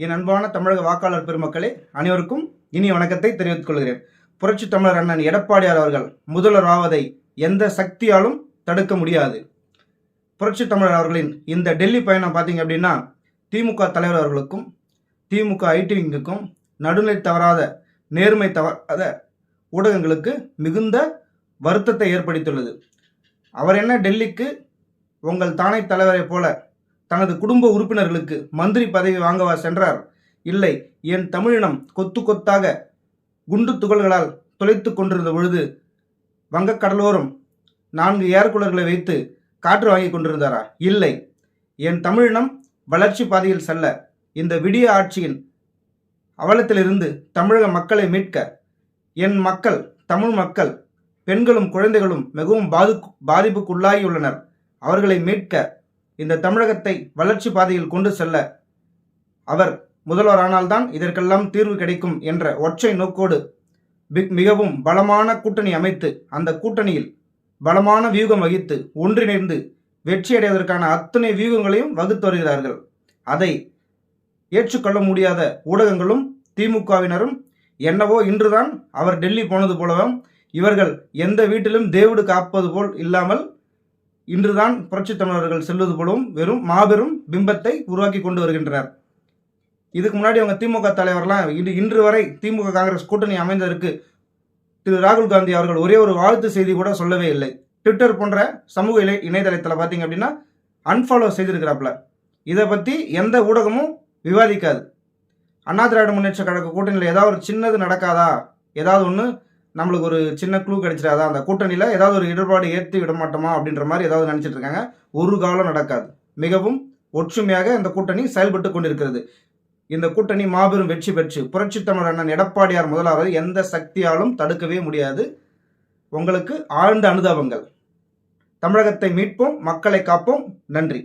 என் அன்பான தமிழக வாக்காளர் பெருமக்களே, அனைவருக்கும் இனிய வணக்கத்தை தெரிவித்துக் கொள்கிறேன். புரட்சி தமிழர் அண்ணன் எடப்பாடியார் அவர்கள் முதல்வராவதை எந்த சக்தியாலும் தடுக்க முடியாது. புரட்சி தமிழர் அவர்களின் இந்த டெல்லி பயணம் பார்த்தீங்க அப்படின்னா, திமுக தலைவர் அவர்களுக்கும் திமுக ஐடி விங்குக்கும் நடுநிலை தவறாத நேர்மை தவறாத ஊடகங்களுக்கு மிகுந்த வருத்தத்தை ஏற்படுத்தியுள்ளது. அவர் என்ன டெல்லிக்கு உங்கள் தானை தலைவரை போல தனது குடும்ப உறுப்பினர்களுக்கு மந்திரி பதவி வாங்கவா சென்றார்? இல்லை, என் தமிழினம் கொத்து கொத்தாக குண்டு துகள்களால் தொலைத்து கொண்டிருந்த பொழுது வங்கக்கடலோரம் 4 ஏர்கூலர்களை வைத்து காற்று வாங்கி கொண்டிருந்தாரா? இல்லை, என் தமிழினம் வளர்ச்சி பாதையில் செல்ல இந்த விடிய ஆட்சியின் அவலத்திலிருந்து தமிழக மக்களை மீட்க என் மக்கள், தமிழ் மக்கள், பெண்களும் குழந்தைகளும் மிகவும் பாதிப்புக்குள்ளாகியுள்ளனர். அவர்களை மீட்க இந்த தமிழகத்தை வளர்ச்சி பாதையில் கொண்டு செல்ல அவர் முதல்வரானால்தான் இதற்கெல்லாம் தீர்வு கிடைக்கும் என்ற ஒற்றை நோக்கோடு மிகவும் பலமான கூட்டணி அமைத்து அந்த கூட்டணியில் பலமான வியூகம் வகித்து ஒன்றிணைந்து வெற்றியடைவதற்கான அத்தனை வியூகங்களையும் வகுத்து வருகிறார்கள். அதை ஏற்றுக்கொள்ள முடியாத ஊடகங்களும் திமுகவினரும் என்னவோ இன்றுதான் அவர் டெல்லி போனது போலவும் இவர்கள் எந்த வீட்டிலும் தேவடு காப்பது போல் இல்லாமல் இன்றுதான் புரட்சி தமிழர்கள் செல்வது போலவும் வெறும் மாபெரும் பிம்பத்தை உருவாக்கி கொண்டு வருகின்றனர். இதுக்கு முன்னாடி அவங்க திமுக தலைவர்லாம் இன்று வரை திமுக காங்கிரஸ் கூட்டணி அமைந்ததற்கு திரு ராகுல் காந்தி அவர்கள் ஒரே ஒரு வாழ்த்து செய்தி கூட சொல்லவே இல்லை. ட்விட்டர் போன்ற சமூக இணையதளத்தில் பார்த்தீங்க அப்படின்னா அன்ஃபாலோ செய்திருக்கிறாப்புல. இதை பற்றி எந்த ஊடகமும் விவாதிக்காது. அண்ணா திராவிட முன்னேற்ற கழக கூட்டணியில் ஏதாவது ஒரு சின்னது நடக்காதா, ஏதாவது ஒன்று நம்மளுக்கு ஒரு சின்ன க்ளூ கிடைச்சிடாதா, அந்த கூட்டணியில் ஏதாவது ஒரு இடர்பாடு ஏற்றி விட மாட்டோமா அப்படின்ற மாதிரி ஏதாவது நினச்சிட்டு இருக்காங்க. ஒரு காலம் நடக்காது. மிகவும் ஒற்றுமையாக இந்த கூட்டணி செயல்பட்டு கொண்டிருக்கிறது. இந்த கூட்டணி மாபெரும் வெற்றி பெற்று புரட்சி தமிழர் அண்ணன் எடப்பாடியார் முதலாவது எந்த சக்தியாலும் தடுக்கவே முடியாது. உங்களுக்கு ஆழ்ந்த அனுதாபங்கள். தமிழகத்தை மீட்போம், மக்களை காப்போம். நன்றி.